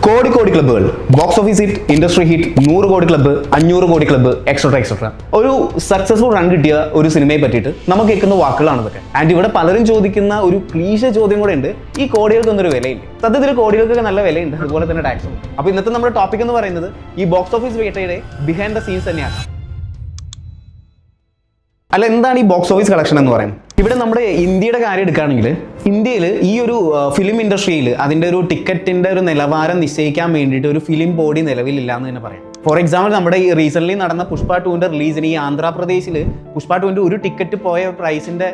കോടി കോടി ക്ലബ്ബുകൾ, box office hit, industry hit, 100 കോടി ക്ലബ്ബ്, 500 കോടി ക്ലബ്ബ്, എക്സെട്രാ എക്സെട്രാ. ഒരു സക്സസ്ഫുൾ റൺ കിട്ടിയ ഒരു സിനിമയെ പറ്റിയിട്ട് നമുക്ക് കേൾക്കുന്ന വാക്കുകളാണ് ഇതൊക്കെ. ആൻഡ് ഇവിടെ പലരും ചോദിക്കുന്ന ഒരു ക്ലീശ ചോദ്യം കൂടെ ഉണ്ട്, ഈ കോടികൾക്കൊന്നൊരു വിലയില്ല. സത്യത്തിൽ കോടികൾക്കൊക്കെ നല്ല വിലയുണ്ട്, അതുപോലെ തന്നെ ടാക്സും. അപ്പോൾ ഇന്നത്തെ നമ്മുടെ ടോപ്പിക് എന്ന് പറയുന്നത് ഈ ബോക്സ് ഓഫീസ് വേട്ടയുടെ ബിഹൈൻഡ് ദ സീൻസ് തന്നെയാണ്. അല്ല, എന്താണ് ഈ ബോക്സ് ഓഫീസ് കളക്ഷൻ എന്ന് പറയുന്നത്? ഇവിടെ നമ്മുടെ ഇന്ത്യയുടെ കാര്യം എടുക്കുകയാണെങ്കിൽ, ഇന്ത്യയിൽ ഈ ഒരു ഫിലിം ഇൻഡസ്ട്രിയിൽ അതിൻ്റെ ഒരു ടിക്കറ്റിൻ്റെ ഒരു നിലവാരം നിശ്ചയിക്കാൻ വേണ്ടിയിട്ട് ഒരു ഫിലിം ബോഡി നിലവിലില്ല എന്ന് തന്നെ പറയാം. ഫോർ എക്സാമ്പിൾ, നമ്മുടെ ഈ റീസെൻ്റ്ലി നടന്ന പുഷ്പ 2ൻ്റെ റിലീസിന് ഈ ആന്ധ്രാപ്രദേശിൽ പുഷ്പ 2ൻ്റെ ഒരു ടിക്കറ്റ് പോയ പ്രൈസിൻ്റെ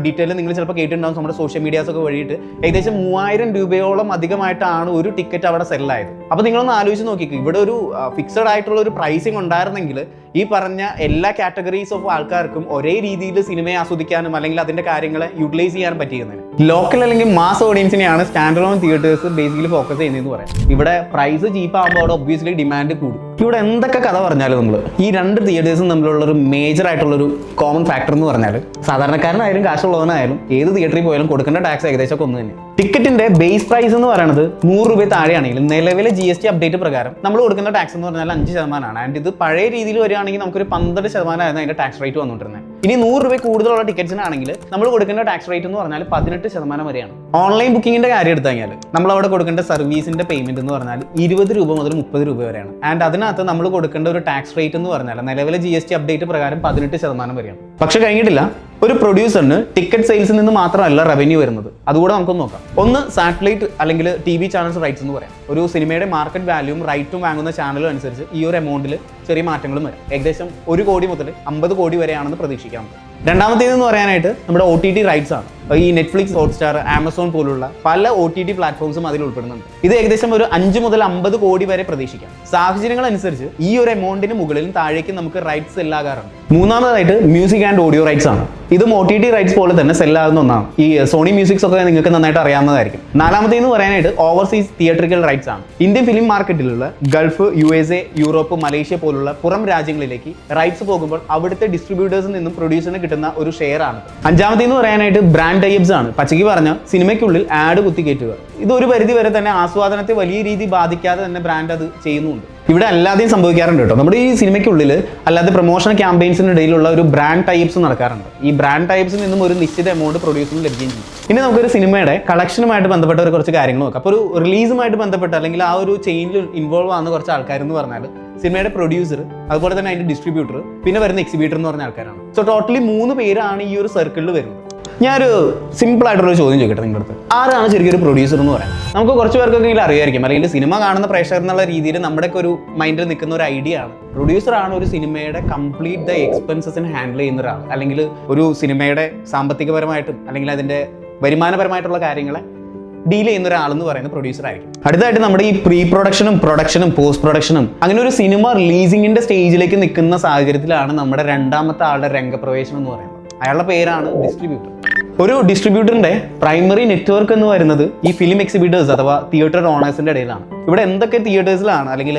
ഡീറ്റെയിൽ നിങ്ങൾ ചിലപ്പോൾ കേട്ടിട്ടുണ്ടാകും നമ്മുടെ സോഷ്യൽ മീഡിയാസൊക്കെ വഴിയിട്ട്. ഏകദേശം 3000 രൂപയോളം അധികമായിട്ടാണ് ഒരു ടിക്കറ്റ് അവിടെ സെല്ലായത്. അപ്പോൾ നിങ്ങളൊന്ന് ആലോചിച്ച് നോക്കിക്കോ, ഇവിടെ ഒരു ഫിക്സഡ് ആയിട്ടുള്ള ഒരു പ്രൈസിങ് ഉണ്ടായിരുന്നെങ്കിൽ ഈ പറഞ്ഞ എല്ലാ കാറ്റഗറീസ് ഓഫ് ആൾക്കാർക്കും ഒരേ രീതിയിൽ സിനിമയെ ആസ്വദിക്കാനും അല്ലെങ്കിൽ അതിൻ്റെ കാര്യങ്ങളെ യൂട്ടിലൈസ് ചെയ്യാനും പറ്റിയിരുന്നത്. ലോക്കൽ അല്ലെങ്കിൽ മാസ് ഓഡിയൻസിനെയാണ് stand alone theatres basically focus ചെയ്യുന്നതെന്ന് പറയാം. ഇവിടെ പ്രൈസ് ചീപ്പ് ആകുമ്പോൾ അവിടെ ഒബ്വിയസ്ലി ഡിമാൻഡ് കൂടും. ഇവിടെ എന്തൊക്കെ കഥ പറഞ്ഞാലും നമ്മൾ ഈ രണ്ട് തിയേറ്റേഴ്സും തമ്മിലുള്ള ഒരു മേജർ ആയിട്ടുള്ളൊരു കോമൺ ഫാക്ടർ എന്ന് പറഞ്ഞാൽ, സാധാരണക്കാരനായാലും കാശുള്ളവനായാലും ഏത് തിയേറ്ററിൽ പോയാലും കൊടുക്കേണ്ട ടാക്സ് ഏകദേശം ഒന്ന് തന്നെ. ടിക്കറ്റിന്റെ ബേസ് പ്രൈസ് എന്ന് പറയുന്നത് 100 രൂപ താഴെയാണെങ്കിലും നിലവിലെ GST അപ്ഡേറ്റ് പ്രകാരം നമ്മൾ കൊടുക്കുന്ന ടാക്സ് എന്ന് പറഞ്ഞാൽ 5%. ആൻഡ് ഇത് പഴയ രീതിയിൽ വരികയാണെങ്കിൽ നമുക്കൊരു 12% ആയിരുന്നു അതിന്റെ ടാക്സ് റേറ്റ് വന്നുകൊണ്ടിരുന്നത്. ഇനി 100 രൂപ കൂടുതലുള്ള ടിക്കറ്റ്സിനാണെങ്കിൽ നമ്മൾ കൊടുക്കേണ്ട ടാക്സ് റേറ്റ് എന്ന് പറഞ്ഞാൽ 18% വരെയാണ്. ഓൺലൈൻ ബുക്കിങ്ങിന്റെ കാര്യം എടുത്തു കഴിഞ്ഞാൽ നമ്മൾ അവിടെ കൊടുക്കേണ്ട സർവീസിന്റെ പേയ്മെന്റ് എന്ന് പറഞ്ഞാൽ 20 രൂപ മുതൽ 30 രൂപ വരെയാണ്. ആൻഡ് അതിനകത്ത് നമ്മൾ കൊടുക്കേണ്ട ഒരു ടാക്സ് റേറ്റ് എന്ന് പറഞ്ഞാൽ നിലവിലെ GST അപ്ഡേറ്റ് പ്രകാരം 18% വരെയാണ്. പക്ഷെ കഴിഞ്ഞിട്ടില്ല, ഒരു പ്രൊഡ്യൂസറിന് ടിക്കറ്റ് സെയിൽസിൽ നിന്ന് മാത്രമല്ല റവന്യൂ വരുന്നത്. അതുകൂടെ നമുക്കൊന്ന് നോക്കാം. ഒന്ന് സാറ്റലൈറ്റ് അല്ലെങ്കിൽ TV ചാനൽസ് റൈറ്റ്സ് എന്ന് പറയാം. ഒരു സിനിമയുടെ മാർക്കറ്റ് വാല്യൂവും റൈറ്റും വാങ്ങുന്ന ചാനലും അനുസരിച്ച് ഈ ഒരു എമൗണ്ടിൽ ചെറിയ മാറ്റങ്ങളും വരാം. ഏകദേശം 1 കോടി മുതൽ 50 കോടി വരെയാണെന്ന് പ്രതീക്ഷിക്കാം. രണ്ടാമത്തേതെന്ന് പറയാനായിട്ട് നമ്മുടെ OTT റൈറ്റ്സ് ആണ്. ഈ നെറ്റ്ഫ്ലിക്സ്, ഹോട്ട്സ്റ്റാർ, ആമസോൺ പോലുള്ള പല OTT പ്ലാറ്റ്ഫോംസും അതിൽ ഉൾപ്പെടുന്നുണ്ട്. ഇത് ഏകദേശം ഒരു 5 മുതൽ 50 കോടി വരെ പ്രതീക്ഷിക്കാം. സാഹചര്യങ്ങൾ അനുസരിച്ച് ഈ ഒരു എമൗണ്ടിന് മുകളിലും താഴേക്കും നമുക്ക് റൈറ്റ്സ് സെല്ലാകാറുണ്ട്. മൂന്നാമതായിട്ട് മ്യൂസിക് ആൻഡ് ഓഡിയോ റൈറ്റ്സ് ആണ്. ഇതും OTT റൈറ്റ്സ് പോലെ തന്നെ സെല്ലാകുന്ന ഒന്നാണ്. ഈ സോണി മ്യൂസിക്സ് ഒക്കെ നിങ്ങൾക്ക് നന്നായിട്ട് അറിയാവുന്നതായിരിക്കും. നാലാമത്തേന്ന് പറയാനായിട്ട് ഓവർസീസ് തിയേറ്ററിക്കൽ റൈറ്റ്സ് ആണ്. ഇന്ത്യൻ ഫിലിം മാർക്കറ്റിലുള്ള ഗൾഫ്, USA, യൂറോപ്പ്, മലേഷ്യ പോലുള്ള പുറം രാജ്യങ്ങളിലേക്ക് റൈറ്റ്സ് പോകുമ്പോൾ അവിടുത്തെ ഡിസ്ട്രിബ്യൂട്ടേഴ്സിൽ നിന്നും പ്രൊഡ്യൂസറിന് കിട്ടുന്ന ഒരു ഷെയർ ആണ്. അഞ്ചാമത്തേന്ന് പറയാനായിട്ട് ബ്രാൻഡ് ടൈപ്സ് ആണ്. പച്ചയ്ക്ക് പറഞ്ഞാൽ സിനിമയ്ക്കുള്ളിൽ ആഡ് കുത്തിക്കയറ്റുക. ഇത് ഒരു പരിധി വരെ തന്നെ ആസ്വാദനത്തെ വലിയ രീതിയിൽ ബാധിക്കാതെ തന്നെ ബ്രാൻഡ് അത് ചെയ്യുന്നുണ്ട്. ഇവിടെ അല്ലാതെയും സംഭവിക്കാറുണ്ട് കേട്ടോ. നമ്മുടെ ഈ സിനിമയ്ക്കുള്ളിൽ അല്ലാതെ പ്രൊമോഷൻ ക്യാമ്പയിൻസിന് ഇടയിലുള്ള ഒരു ബ്രാൻഡ് ടൈപ്സ് നടക്കാറുണ്ട്. ഈ ബ്രാൻഡ് ടൈപ്സിൽ നിന്നും ഒരു നിശ്ചിത എമൗണ്ട് പ്രൊഡ്യൂസറിന് ലഭിക്കുകയും ചെയ്യും. ഇനി നമുക്കൊരു സിനിമയുടെ കളക്ഷനുമായിട്ട് ബന്ധപ്പെട്ട ഒരു കുറച്ച് കാര്യങ്ങൾ നോക്കാം. അപ്പോൾ ഒരു റിലീസുമായിട്ട് ബന്ധപ്പെട്ട് അല്ലെങ്കിൽ ആ ഒരു ചെയിനിൽ ഇൻവോൾവ് ആകുന്ന കുറച്ച് ആൾക്കാരെന്ന് പറഞ്ഞാൽ സിനിമയുടെ പ്രൊഡ്യൂസർ, അതുപോലെ തന്നെ അതിന്റെ ഡിസ്ട്രിബ്യൂട്ടർ, പിന്നെ വരുന്ന എക്സിബിറ്റർ എന്ന് പറഞ്ഞ ആൾക്കാരാണ്. സോ ടോട്ടലി 3 പേരാണ് ഈ ഒരു സർക്കിളിൽ വരുന്നത്. ഞാനൊരു സിമ്പിൾ ആയിട്ടുള്ള ചോദ്യം ചോദിക്കട്ടെ നിങ്ങളുടെ അടുത്ത്. ആരാണ് ശരിക്കും ഒരു പ്രൊഡ്യൂസർ എന്ന് പറയാം? നമുക്ക് കുറച്ച് പേർക്കൊക്കെ അറിയായിരിക്കും, അല്ലെങ്കിൽ സിനിമ കാണുന്ന പ്രേക്ഷകർ എന്നുള്ള രീതിയിൽ നമ്മുടെയൊക്കെ ഒരു മൈൻഡിൽ നിൽക്കുന്ന ഒരു ഐഡിയ ആണ്, പ്രൊഡ്യൂസർ ആണ് ഒരു സിനിമയുടെ കംപ്ലീറ്റ് ദ എക്സ്പെൻസസിന് ഹാൻഡിൽ ചെയ്യുന്ന ഒരാൾ, അല്ലെങ്കിൽ ഒരു സിനിമയുടെ സാമ്പത്തികപരമായിട്ടും അല്ലെങ്കിൽ അതിന്റെ വരുമാനപരമായിട്ടുള്ള കാര്യങ്ങളെ ഡീൽ ചെയ്യുന്ന ഒരാളെന്ന് പറയുന്നത് പ്രൊഡ്യൂസർ ആയിരിക്കും. അടുത്തായിട്ട് നമ്മുടെ ഈ പ്രീ പ്രൊഡക്ഷനും പ്രൊഡക്ഷനും പോസ്റ്റ് പ്രൊഡക്ഷനും അങ്ങനെ ഒരു സിനിമ റിലീസിങ്ങിന്റെ സ്റ്റേജിലേക്ക് നിൽക്കുന്ന സാഹചര്യത്തിലാണ് നമ്മുടെ രണ്ടാമത്തെ ആളുടെ രംഗപ്രവേശനം എന്ന് പറയുന്നത്. അയാളുടെ പേരാണ് ഡിസ്ട്രിബ്യൂട്ടർ. ഒരു ഡിസ്ട്രിബ്യൂട്ടറിന്റെ പ്രൈമറി നെറ്റ്വർക്ക് എന്ന് പറയുന്നത് ഈ ഫിലിം എക്സിബിറ്റേഴ്സ് അഥവാ തിയേറ്റർ ഓണേഴ്സിന്റെ ഇടയിലാണ്. ഇവിടെ എന്തൊക്കെ തിയേറ്റേഴ്സിലാണ് അല്ലെങ്കിൽ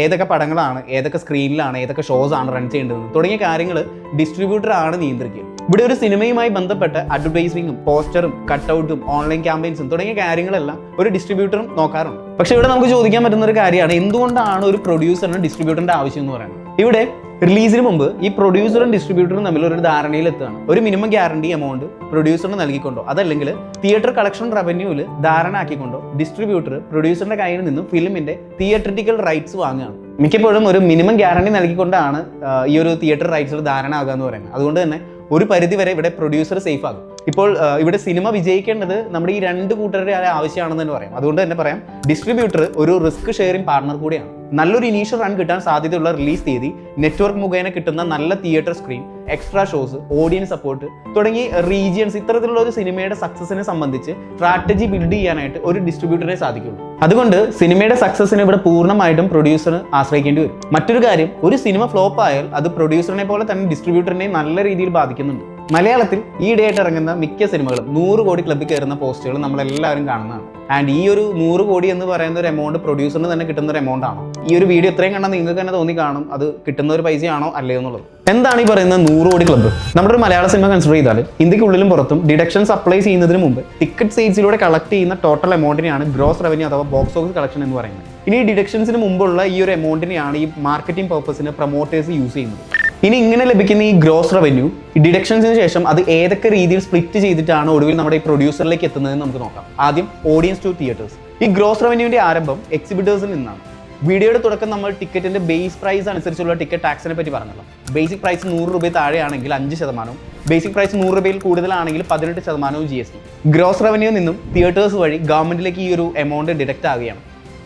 ഏതൊക്കെ പടങ്ങളാണ്, ഏതൊക്കെ സ്ക്രീനിലാണ്, ഏതൊക്കെ ഷോസ് ആണ് റൺ ചെയ്യേണ്ടത് തുടങ്ങിയ കാര്യങ്ങൾ ഡിസ്ട്രിബ്യൂട്ടർ ആണ് നിയന്ത്രിക്കുക. ഇവിടെ ഒരു സിനിമയുമായി ബന്ധപ്പെട്ട അഡ്വർടൈസിങ്ങും പോസ്റ്ററും കട്ടൗട്ടും ഓൺലൈൻ ക്യാമ്പയിൻസും തുടങ്ങിയ കാര്യങ്ങളെല്ലാം ഒരു ഡിസ്ട്രിബ്യൂട്ടറും നോക്കാറുണ്ട്. പക്ഷെ ഇവിടെ നമുക്ക് ചോദിക്കാൻ പറ്റുന്ന ഒരു കാര്യമാണ്, എന്തുകൊണ്ടാണ് ഒരു പ്രൊഡ്യൂസറിന് ഡിസ്ട്രിബ്യൂട്ടറിന്റെ ആവശ്യം എന്ന് പറയുന്നത്? ഇവിടെ റിലീസിന് മുമ്പ് ഈ പ്രൊഡ്യൂസറും ഡിസ്ട്രിബ്യൂട്ടറും തമ്മിൽ ഒരു ധാരണയിൽ എത്തുകയാണ്. ഒരു മിനിമം ഗ്യാരണ്ടി എമൗണ്ട് പ്രൊഡ്യൂസറിന് നൽകിക്കൊണ്ടോ അതല്ലെങ്കിൽ തിയേറ്റർ കളക്ഷൻ റവന്യൂവിൽ ധാരണ ആക്കിക്കൊണ്ടോ ഡിസ്ട്രിബ്യൂട്ടർ പ്രൊഡ്യൂസറിന്റെ കയ്യിൽ നിന്നും ഫിലിമിന്റെ തിയേറ്ററിക്കൽ റൈറ്റ്സ് വാങ്ങുകയാണ്. മിക്കപ്പോഴും ഒരു മിനിമം ഗ്യാരണ്ടി നൽകിക്കൊണ്ടാണ് ഈ ഒരു തിയേറ്റർ റൈറ്റ്സിൽ ധാരണ ആകുക എന്ന് പറയുന്നത്. അതുകൊണ്ട് തന്നെ ഒരു പരിധി വരെ ഇവിടെ പ്രൊഡ്യൂസർ സേഫ് ആകും. ഇപ്പോൾ ഇവിടെ സിനിമ വിജയിക്കേണ്ടത് നമ്മുടെ ഈ 2 കൂട്ടരുടെ ആവശ്യമാണെന്ന് തന്നെ പറയാം. അതുകൊണ്ട് തന്നെ പറയാം, ഡിസ്ട്രിബ്യൂട്ടർ ഒരു റിസ്ക് ഷെയറിംഗ് പാർട്ണർ കൂടിയാണ്. നല്ലൊരു ഇനീഷ്യൽ റൺ കിട്ടാൻ സാധ്യതയുള്ള റിലീസ് തീയതി, നെറ്റ്വർക്ക് മുഖേന കിട്ടുന്ന നല്ല theatre screen, extra shows, audience support തുടങ്ങി റീജിയൻസ്, ഇത്തരത്തിലുള്ള ഒരു സിനിമയുടെ സക്സസിനെ സംബന്ധിച്ച് സ്ട്രാറ്റജി ബിൽഡ് ചെയ്യാനായിട്ട് ഒരു ഡിസ്ട്രിബ്യൂട്ടറിനെ സാധിക്കുള്ളൂ. അതുകൊണ്ട് സിനിമയുടെ സക്സസിന് ഇവിടെ പൂർണ്ണമായിട്ടും പ്രൊഡ്യൂസറിന് ആശ്രയിക്കേണ്ടി വരും. മറ്റൊരു കാര്യം, ഒരു സിനിമ ഫ്ലോപ്പ് ആയാൽ അത് പ്രൊഡ്യൂസറിനെ പോലെ തന്നെ ഡിസ്ട്രിബ്യൂട്ടറിനെ നല്ല രീതിയിൽ ബാധിക്കുന്നുണ്ട്. മലയാളത്തിൽ ഈയിടെയായിട്ട് ഇറങ്ങുന്ന മിക്ക സിനിമകളും 100 കോടി ക്ലബ്ബിൽ കയറുന്ന പോസ്റ്റുകൾ നമ്മളെല്ലാവരും കാണുന്നതാണ്. ആൻഡ് ഈ ഒരു 100 കോടി എന്ന് പറയുന്ന ഒരു എമൗണ്ട് പ്രൊഡ്യൂസറിന് തന്നെ കിട്ടുന്ന ഒരു എമൗണ്ട് ആണോ? ഈ ഒരു വീഡിയോ ഇത്രയും കണ്ടാൽ നിങ്ങൾക്ക് തന്നെ തോന്നി കാണും അത് കിട്ടുന്ന ഒരു പൈസയാണോ അല്ലയോ എന്നുള്ളത്. എന്താണ് ഈ പറയുന്നത് 100 കോടി ക്ലബ്ബ്? നമ്മുടെ ഒരു മലയാള സിനിമ കൺസിഡർ ചെയ്താൽ ഇന്ത്യക്കുള്ളിലും പുറത്തും ഡിഡക്ഷൻസ് അപ്ലൈ ചെയ്യുന്നതിന് മുമ്പ് ടിക്കറ്റ് സെയിൽസിലൂടെ കളക്ട് ചെയ്യുന്ന ടോട്ടൽ എമൗണ്ടിനെയാണ് ഗ്രോസ് റവന്യൂ അഥവാ ബോക്സ് ഓഫീസ് കളക്ഷൻ എന്ന് പറയുന്നത്. ഇനി ഡിഡക്ഷൻസിന് മുമ്പുള്ള ഈ ഒരു എമൗണ്ടിനെയാണ് ഈ മാർക്കറ്റിംഗ് പർപ്പസിന് പ്രൊമോട്ടേഴ്സ് യൂസ് ചെയ്യുന്നത്. ഇനി ഇങ്ങനെ ലഭിക്കുന്ന ഈ ഗ്രോസ് റവന്യൂ ഡിഡക്ഷൻസിന് ശേഷം അത് ഏതൊക്കെ രീതിയിൽ സ്പ്ലിറ്റ് ചെയ്തിട്ടാണ് ഒടുവിൽ നമ്മുടെ ഈ പ്രൊഡ്യൂസറിലേക്ക് എത്തുന്നതെന്ന് നമുക്ക് നോക്കാം. ആദ്യം ഓഡിയൻസ് ടു തിയേറ്റേഴ്സ്. ഈ ഗ്രോസ് റവന്യൂവിന്റെ ആരംഭം എക്സിബിറ്റേഴ്സിൽ നിന്നാണ്. വീഡിയോയുടെ തുടക്കം നമ്മൾ ടിക്കറ്റിന്റെ ബേസ് പ്രൈസ് അനുസരിച്ചുള്ള ടിക്കറ്റ് ടാക്സിനെ പറ്റി പറഞ്ഞല്ലോ. ബേസിക് പ്രൈസ് 100 രൂപ താഴെയാണെങ്കിൽ 5%, ബേസിക് പ്രൈസ് 100 രൂപയിൽ കൂടുതലാണെങ്കിൽ 18% GST. ഗ്രോസ് റവന്യൂ നിന്നും തിയേറ്റേഴ്സ് വഴി ഗവൺമെന്റിലേക്ക് ഈ ഒരു എമൗണ്ട് ഡിഡക്റ്റ് ആവുകയാണ്.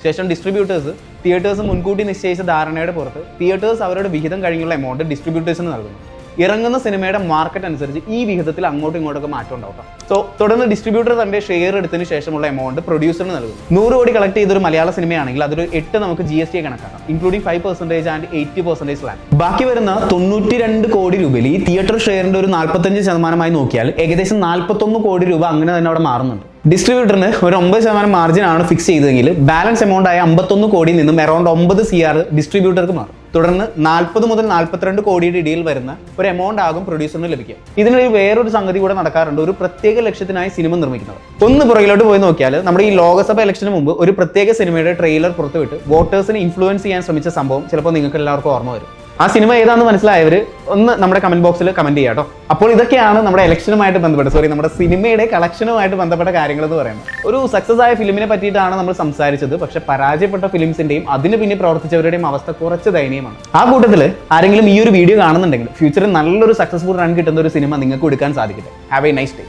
ശേഷം ഡിസ്ട്രിബ്യൂട്ടേഴ്സ് തിയേറ്റേഴ്സ് മുൻകൂട്ടി നിശ്ചയിച്ച ധാരണയുടെ പുറത്ത് തിയേറ്റേഴ്സ് അവരുടെ വിഹിതം കഴിഞ്ഞുള്ള എമൗണ്ട് ഡിസ്ട്രിബ്യൂട്ടേഴ്സിന് നൽകുന്നു. ഇറങ്ങുന്ന സിനിമയുടെ മാർക്കറ്റ് അനുസരിച്ച് ഈ വിഹിതത്തിൽ അങ്ങോട്ടും ഇങ്ങോട്ടൊക്കെ മാറ്റം ഉണ്ടാവും. സോ തുടർന്ന് ഡിസ്ട്രിബ്യൂട്ടർ തന്റെ ഷെയർ എടുത്തതിന് ശേഷമുള്ള എമൗണ്ട് പ്രൊഡ്യൂസറിന് നൽകുന്നു. 100 കോടി കളക്ട് ചെയ്തൊരു മലയാള സിനിമയാണെങ്കിൽ അതൊരു 8 നമുക്ക് GST കണക്കാക്കാം, ഇൻക്ലൂഡിംഗ് 5% ആൻഡ് 80% സ്ലാബ്. ബാക്കി വരുന്ന 92 കോടി രൂപയിൽ ഈ തിയേറ്റർ ഷെയറിന്റെ ഒരു 45% നോക്കിയാൽ ഏകദേശം 41 കോടി രൂപ അങ്ങനെ തന്നെ അവിടെ മാറുന്നുണ്ട്. ഡിസ്ട്രിബ്യൂട്ടറിന് ഒരു 9% മാർജിൻ ആണ് ഫിക്സ് ചെയ്തതെങ്കിൽ ബാലൻസ് എമൗണ്ട് ആയ 51 കോടിയിൽ നിന്നും അറൌണ്ട് 9 CR ഡിസ്ട്രിബ്യൂട്ടർക്ക് മാറും. തുടർന്ന് 40 മുതൽ 42 കോടിയുടെ ഇടയിൽ വരുന്ന ഒരു എമൗണ്ട് ആകും പ്രൊഡ്യൂസറിന് ലഭിക്കുക. ഇതിനിടയിൽ വേറൊരു സംഗതി കൂടെ നടക്കാറുണ്ട്, ഒരു പ്രത്യേക ലക്ഷ്യത്തിനായി സിനിമ നിർമ്മിക്കുന്നത്. ഒന്ന് പുറകിലോട്ട് പോയി നോക്കിയാൽ നമ്മുടെ ഈ ലോകസഭ ഇലക്ഷന് മുമ്പ് ഒരു പ്രത്യേക സിനിമയുടെ ട്രെയിലർ പുറത്തുവിട്ട് വോട്ടേഴ്സിനെ ഇൻഫ്ലുവൻസ് ചെയ്യാൻ ശ്രമിച്ച സംഭവം ചിലപ്പോൾ നിങ്ങൾക്ക് എല്ലാവർക്കും ഓർമ്മ വരും. ആ സിനിമ ഏതാണെന്ന് മനസ്സിലായവർ ഒന്ന് നമ്മുടെ കമന്റ് ബോക്സിൽ കമന്റ് ചെയ്യാം കേട്ടോ. അപ്പോൾ ഇതൊക്കെയാണ് നമ്മുടെ ഇലക്ഷനുമായിട്ട് ബന്ധപ്പെട്ട് നമ്മുടെ സിനിമയുടെ കളക്ഷനുമായിട്ട് ബന്ധപ്പെട്ട കാര്യങ്ങൾ എന്ന് പറയുന്നത്. ഒരു സക്സസ് ആയ ഫിലിമിനെ പറ്റിയിട്ടാണ് നമ്മൾ സംസാരിച്ചത്. പക്ഷെ പരാജയപ്പെട്ട ഫിലിംസിന്റെയും അതിന് പിന്നെ പ്രവർത്തിച്ചവരുടെയും അവസ്ഥ കുറച്ച് ദയനീയമാണ്. ആ കൂട്ടത്തിൽ ആരെങ്കിലും ഈ ഒരു വീഡിയോ കാണുന്നുണ്ടെങ്കിൽ ഫ്യൂച്ചറിൽ നല്ലൊരു സക്സസ്ഫുൾ റൺ കിട്ടുന്ന ഒരു സിനിമ നിങ്ങൾക്ക് എടുക്കാൻ സാധിക്കട്ടെ. Have A nice day.